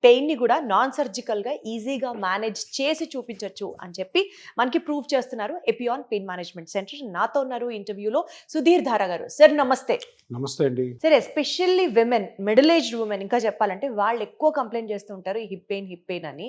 పెయిన్ని కూడా నాన్ సర్జికల్గా ఈజీగా మేనేజ్ చేసి చూపించవచ్చు అని చెప్పి మనకి ప్రూవ్ చేస్తున్నారు ఎపియాన్ పెయిన్ మేనేజ్మెంట్ సెంటర్. నాతో ఉన్నారు ఇంటర్వ్యూలో సుధీర్ ధారా గారు. సార్ నమస్తే. నమస్తే అండి. Sir, especially women, middle aged women ఇంకా చెప్పాలంటే వాళ్ళు ఎక్కువ కంప్లైంట్ చేస్తూ ఉంటారు ఈ హిప్ పెయిన్ అని.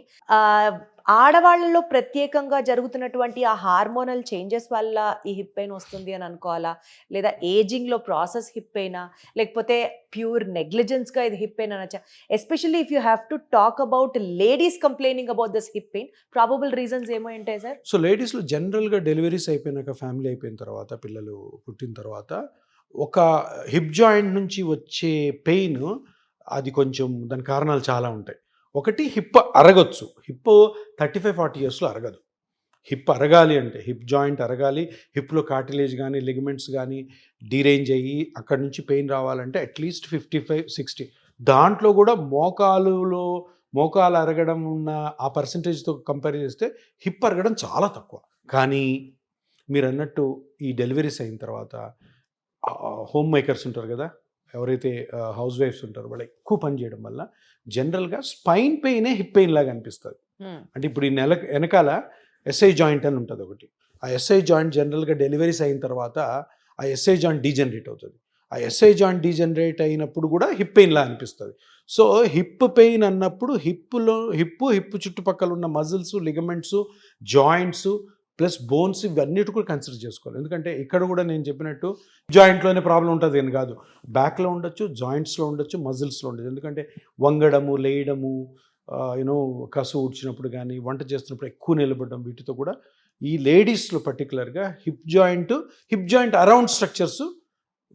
ఆడవాళ్ళలో ప్రత్యేకంగా జరుగుతున్నటువంటి ఆ హార్మోనల్ చేంజెస్ వల్ల ఈ హిప్ పెయిన్ వస్తుంది అని అనుకోవాలా, లేదా ఏజింగ్లో ప్రాసెస్ హిప్ పెయినా, లేకపోతే ప్యూర్ నెగ్లిజెన్స్గా ఇది హిప్ పెయిన్ అనొచ్చా? Especially if you have to talk about ladies complaining about this hip pain, probable reasons ఏమో ఉంటాయి సార్? సో లేడీస్లో జనరల్గా డెలివరీస్ అయిపోయినాక, ఫ్యామిలీ అయిపోయిన తర్వాత, పిల్లలు పుట్టిన తర్వాత ఒక హిప్ జాయింట్ నుంచి వచ్చే పెయిన్, అది కొంచెం దాని కారణాలు చాలా ఉంటాయి. ఒకటి, హిప్ అరగొచ్చు. హిప్ 35-40 ఇయర్స్లో అరగదు. హిప్ అరగాలి అంటే, హిప్ జాయింట్ అరగాలి, హిప్లో కార్టిలేజ్ కానీ లిగమెంట్స్ కానీ డీరేంజ్ అయ్యి అక్కడి నుంచి పెయిన్ రావాలంటే అట్లీస్ట్ 55-60. దాంట్లో కూడా మోకాలు అరగడం ఉన్న ఆ పర్సంటేజ్తో కంపేర్ చేస్తే హిప్ అరగడం చాలా తక్కువ. కానీ మీరు అన్నట్టు ఈ డెలివరీస్ అయిన తర్వాత హోమ్ మేకర్స్ ఉంటారు కదా, ఎవరైతే హౌస్ వైఫ్స్ ఉంటారో, వాళ్ళు ఎక్కువ పని చేయడం వల్ల జనరల్గా స్పైన్ పెయినే హిప్ పెయిన్ లాగా అనిపిస్తుంది. అంటే ఇప్పుడు ఈ వెనకాల ఎస్ఐ జాయింట్ అని ఉంటుంది ఒకటి. ఆ ఎస్ఐ జాయింట్ జనరల్గా డెలివరీస్ అయిన తర్వాత ఆ ఎస్ఐ జాయింట్ డీజనరేట్ అవుతుంది. ఆ ఎస్ఐ జాయింట్ డీజనరేట్ అయినప్పుడు కూడా హిప్ పెయిన్ లా అనిపిస్తుంది. సో హిప్ పెయిన్ అన్నప్పుడు హిప్ చుట్టుపక్కల ఉన్న muscles, ligaments, joints plus bones, ఇవన్నిటి కూడా కన్సిడర్ చేసుకోవాలి. ఎందుకంటే ఇక్కడ కూడా నేను చెప్పినట్టు జాయింట్లోనే ప్రాబ్లం ఉంటుంది అని కాదు, బ్యాక్లో ఉండొచ్చు, జాయింట్స్లో ఉండొచ్చు, మజిల్స్లో ఉండొచ్చు. ఎందుకంటే వంగడము, లేయడము, కసు ఊడ్చినప్పుడు కానీ, వంట చేస్తున్నప్పుడు ఎక్కువ నిలబడడం, వీటితో కూడా ఈ లేడీస్లో పర్టికులర్గా hip joint around structures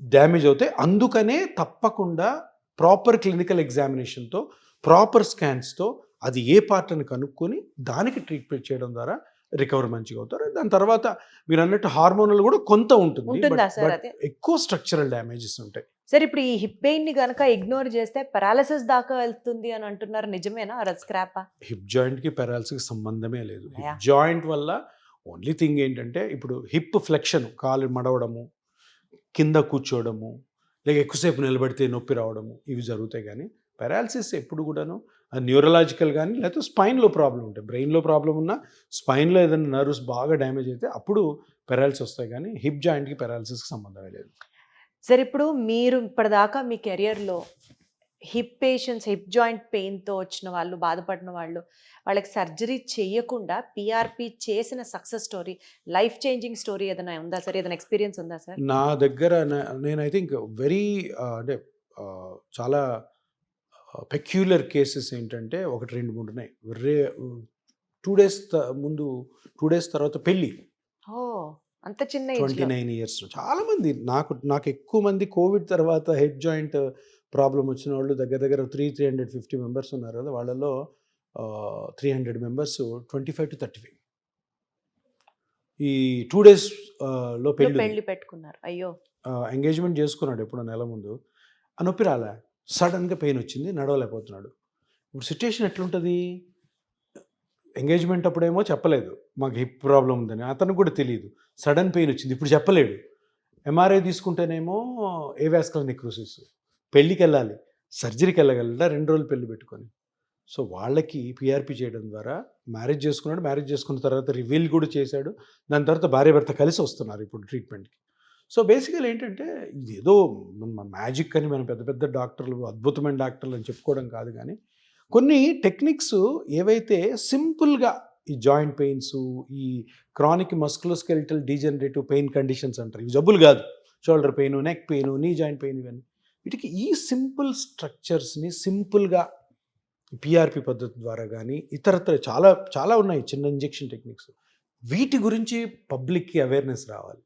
damage అవుతాయి. అందుకనే తప్పకుండా ప్రాపర్ క్లినికల్ ఎగ్జామినేషన్తో, ప్రాపర్ స్కాన్స్తో అది ఏ పార్ట్ అని కనుక్కొని దానికి ట్రీట్మెంట్ చేయడం ద్వారా రికవర్ మంచిగా అవుతారు. దాని తర్వాత మీరు అన్నట్టు హార్మోనల్ కూడా కొంత ఉంటుంది, ఎక్కువ స్ట్రక్చరల్ డ్యామేజెస్ ఉంటాయి. సార్, ఇప్పుడు ఈ హిప్ పెయిన్ ని గనక ఇగ్నోర్ చేస్తే పారాలిసిస్ దాకా వెళ్తుంది అని అంటున్నారు, నిజమేనా? స్క్రాపా? హిప్ జాయింట్ కి పారాలిసిస్ సంబంధమే లేదు. హిప్ జాయింట్ వల్ల ఓన్లీ థింగ్ ఏంటంటే, ఇప్పుడు హిప్ ఫ్లెక్షన్, కాలు మడవడము, కింద కూర్చోవడము, లేక ఎక్కువసేపు నిలబడితే నొప్పి రావడము, ఇవి జరుగుతాయి. కానీ పారాలిసిస్ ఎప్పుడు కూడాను న్యూరలాజికల్ కానీ, లేకపోతే స్పైన్లో ప్రాబ్లం ఉంటాయి. బ్రెయిన్లో ప్రాబ్లం ఉన్నా, స్పైన్లో ఏదైనా నర్వ్స్ బాగా డ్యామేజ్ అయితే అప్పుడు పారాలిసిస్ వస్తాయి. కానీ హిప్ జాయింట్కి పారాలిసిస్కి సంబంధమే లేదు. సార్, ఇప్పుడు మీరు ఇప్పటిదాకా మీ కెరియర్లో హిప్ పేషెంట్స్, హిప్ జాయింట్ పెయిన్తో వచ్చిన వాళ్ళు, బాధపడిన వాళ్ళకి సర్జరీ చేయకుండా పిఆర్పి చేసిన success story, life changing story ఏదైనా ఉందా సార్? ఏదైనా ఎక్స్పీరియన్స్ ఉందా సార్? నా దగ్గర నేను ఐ థింక్ వెరీ అంటే చాలా పెక్యులర్ కేసెస్ ఏంటంటే, 1-2-3 ఉన్నాయి. 2 days తర్వాత పెళ్ళి, అంత చిన్న 29 years. చాలామంది నాకు ఎక్కువ మంది కోవిడ్ తర్వాత హెడ్ జాయింట్ ప్రాబ్లం వచ్చిన వాళ్ళు దగ్గర 350 మెంబర్స్ ఉన్నారు కదా, వాళ్ళలో 300 మెంబర్స్ 25 to 35 ఈ 2 days లో పెళ్లి పెట్టుకున్నారు. అయ్యో, ఎంగేజ్మెంట్ చేసుకున్నాడు ఎప్పుడో నెల ముందు, ఆ నొప్పి రాలే, సడన్గా పెయిన్ వచ్చింది, నడవలేకపోతున్నాడు. ఇప్పుడు సిచ్యుయేషన్ ఎట్లుంటుంది? ఎంగేజ్మెంట్ అప్పుడేమో చెప్పలేదు మాకు హిప్ ప్రాబ్లం ఉందని, అతనికి కూడా తెలియదు. సడన్ పెయిన్ వచ్చింది, ఇప్పుడు చెప్పలేడు. ఎంఆర్ఐ తీసుకుంటేనేమో ఏవాస్కులర్ నెక్రోసిస్, పెళ్ళికి వెళ్ళాలి, సర్జరీకి వెళ్ళగలరా 2 రోజులు పెళ్ళి పెట్టుకొని. సో వాళ్ళకి పిఆర్పి చేయడం ద్వారా మ్యారేజ్ చేసుకున్నాడు. మ్యారేజ్ చేసుకున్న తర్వాత రివీల్ కూడా చేశాడు. దాని తర్వాత భార్య భర్త కలిసి వస్తున్నారు ఇప్పుడు ట్రీట్మెంట్కి. సో బేసికల్ ఏంటంటే, ఇది ఏదో మ్యాజిక్ అని మనం పెద్ద డాక్టర్లు, అద్భుతమైన డాక్టర్లు అని చెప్పుకోవడం కాదు. కానీ కొన్ని టెక్నిక్స్ ఏవైతే సింపుల్గా ఈ జాయింట్ పెయిన్స్, ఈ chronic musculoskeletal degenerative pain conditions అంటారు, ఇవి జబ్బులు కాదు. Shoulder pain, neck pain, knee joint pain, ఇవన్నీ వీటికి ఈ సింపుల్ స్ట్రక్చర్స్ని సింపుల్గా పిఆర్పి పద్ధతి ద్వారా కానీ, ఇతరత్ర చాలా ఉన్నాయి చిన్న ఇంజెక్షన్ టెక్నిక్స్. వీటి గురించి పబ్లిక్కి అవేర్నెస్ రావాలి.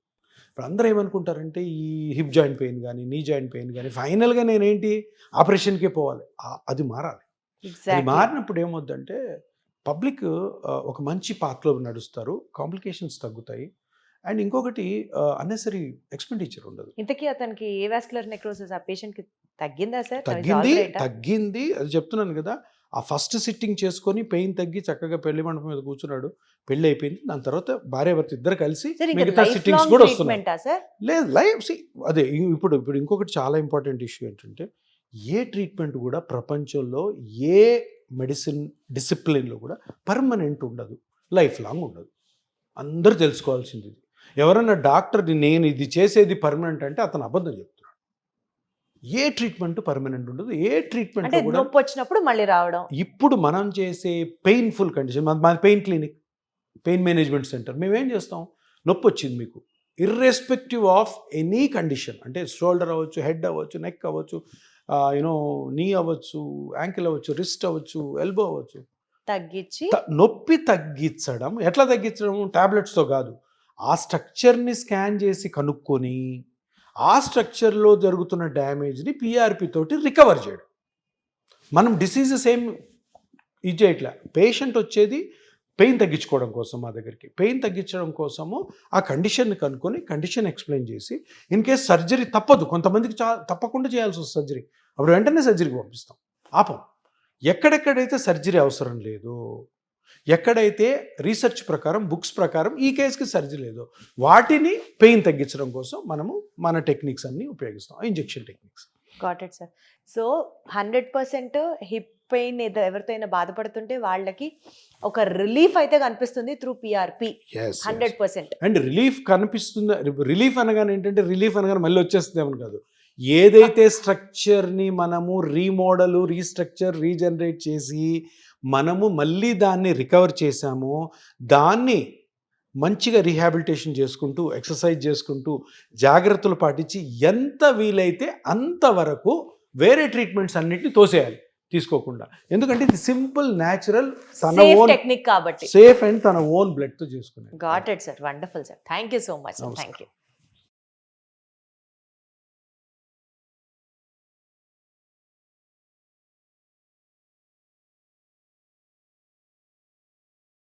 ఇప్పుడు అందరూ ఏమనుకుంటారంటే, ఈ హిప్ జాయింట్ పెయిన్ కానీ, నీ జాయింట్ పెయిన్ కానీ ఫైనల్గా నేనేంటి ఆపరేషన్కే పోవాలి. అది మారాలి. అది మారినప్పుడు ఏమవుద్దంటే, పబ్లిక్ ఒక మంచి పాత్రలో నడుస్తారు, కాంప్లికేషన్స్ తగ్గుతాయి, అండ్ ఇంకొకటి అన్నెసరీ ఎక్స్పెండిచర్ ఉండదు. ఇంతకీ అతనికి ఏవాస్కులర్ నెక్రోసిస్ ఆ పేషెంట్కి తగ్గిందా సార్? తగ్గింది, అది చెప్తున్నాను కదా. ఆ ఫస్ట్ సిట్టింగ్ చేసుకొని పెయిన్ తగ్గి చక్కగా పెళ్లి మండపం మీద కూర్చున్నాడు, పెళ్లి అయిపోయింది. దాని తర్వాత భార్య భర్త ఇద్దరు కలిసి మిగతా సిట్టింగ్స్ కూడా వస్తున్నాయి. లేదు, లైఫ్ అదే. ఇప్పుడు ఇంకొకటి చాలా ఇంపార్టెంట్ ఇష్యూ ఏంటంటే, ఏ ట్రీట్మెంట్ కూడా ప్రపంచంలో ఏ మెడిసిన్ డిసిప్లిన్లో కూడా పర్మనెంట్ ఉండదు, లైఫ్ లాంగ్ ఉండదు. అందరూ తెలుసుకోవాల్సింది ఇది. ఎవరన్నా డాక్టర్ నేను ఇది చేసేది పర్మనెంట్ అంటే అతను అబద్ధం చెప్తున్నాడు. ఏ ట్రీట్మెంట్ పర్మనెంట్ ఉండదు. ఏ ట్రీట్మెంట్ అంటే కూడా నొప్పి వచ్చినప్పుడు మళ్ళీ రావడం. ఇప్పుడు మనం చేసే పెయిన్ఫుల్ కండిషన్, మాది pain clinic, pain management centre. మేమేం చేస్తాం, నొప్పి వచ్చింది మీకు ఇర్రెస్పెక్టివ్ ఆఫ్ ఎనీ కండిషన్, అంటే షోల్డర్ అవ్వచ్చు, హెడ్ అవ్వచ్చు, నెక్ అవ్వచ్చు, నీ అవ్వచ్చు, యాంకిల్ అవ్వచ్చు, రిస్ట్ అవ్వచ్చు, ఎల్బో అవ్వచ్చు, తగ్గించి నొప్పి తగ్గించడం. ఎట్లా తగ్గించడం? టాబ్లెట్స్తో కాదు, ఆ స్ట్రక్చర్ని స్కాన్ చేసి కనుక్కొని ఆ స్ట్రక్చర్లో జరుగుతున్న డ్యామేజ్ని పిఆర్పి తోటి రికవర్ చేయడం. మనం డిసీజెస్ ఏం ఇది చేయట్లే. పేషెంట్ వచ్చేది పెయిన్ తగ్గించుకోవడం కోసం మా దగ్గరికి. పెయిన్ తగ్గించడం కోసము ఆ కండిషన్ని కనుక్కొని కండిషన్ ఎక్స్ప్లెయిన్ చేసి, ఇన్ కేస్ సర్జరీ తప్పదు, కొంతమందికి తప్పకుండా చేయాల్సి వస్తుంది సర్జరీ, అప్పుడు వెంటనే సర్జరీకి పంపిస్తాం, ఆపం. ఎక్కడెక్కడైతే సర్జరీ అవసరం లేదో, ఎక్కడైతే రీసెర్చ్ ప్రకారం బుక్స్ ప్రకారం ఈ కేసుకి సర్జరీ లేదో, వాటిని పెయిన్ తగ్గించడం కోసం మనము మన టెక్నిక్స్ అన్ని ఉపయోగిస్తాం, injection techniques. Got it sir. So 100% hip pain ఎవరితో అయినా బాధపడుతుంటే వాళ్ళకి ఒక రిలీఫ్ అయితే కనిపిస్తుంది త్రూ పిఆర్పి. 100%. అండ్ రిలీఫ్ కనిపిస్తుంది. రిలీఫ్ అనగానే ఏంటంటే, రిలీఫ్ అనగానే మళ్ళీ వచ్చేస్తుంది ఏమని కాదు. ఏదైతే స్ట్రక్చర్ని మనము రీమోడల్, రీస్ట్రక్చర్, రీజనరేట్ చేసి మనము మళ్ళీ దాన్ని రికవర్ చేశామో, దాన్ని మంచిగా రీహాబిలిటేషన్ చేసుకుంటూ, ఎక్సర్సైజ్ చేసుకుంటూ, జాగ్రత్తలు పాటించి ఎంత వీలైతే అంతవరకు వేరే ట్రీట్మెంట్స్ అన్నిటిని తోసేయాలి తీసుకోకుండా. ఎందుకంటే ఇది సింపుల్, న్యాచురల్, తన ఓన్ టెక్నిక్ కాబట్టి సేఫ్ అండ్ తన ఓన్ బ్లడ్తో చేసుకునేది. Got it sir. Wonderful sir. Thank you so much. Thank you.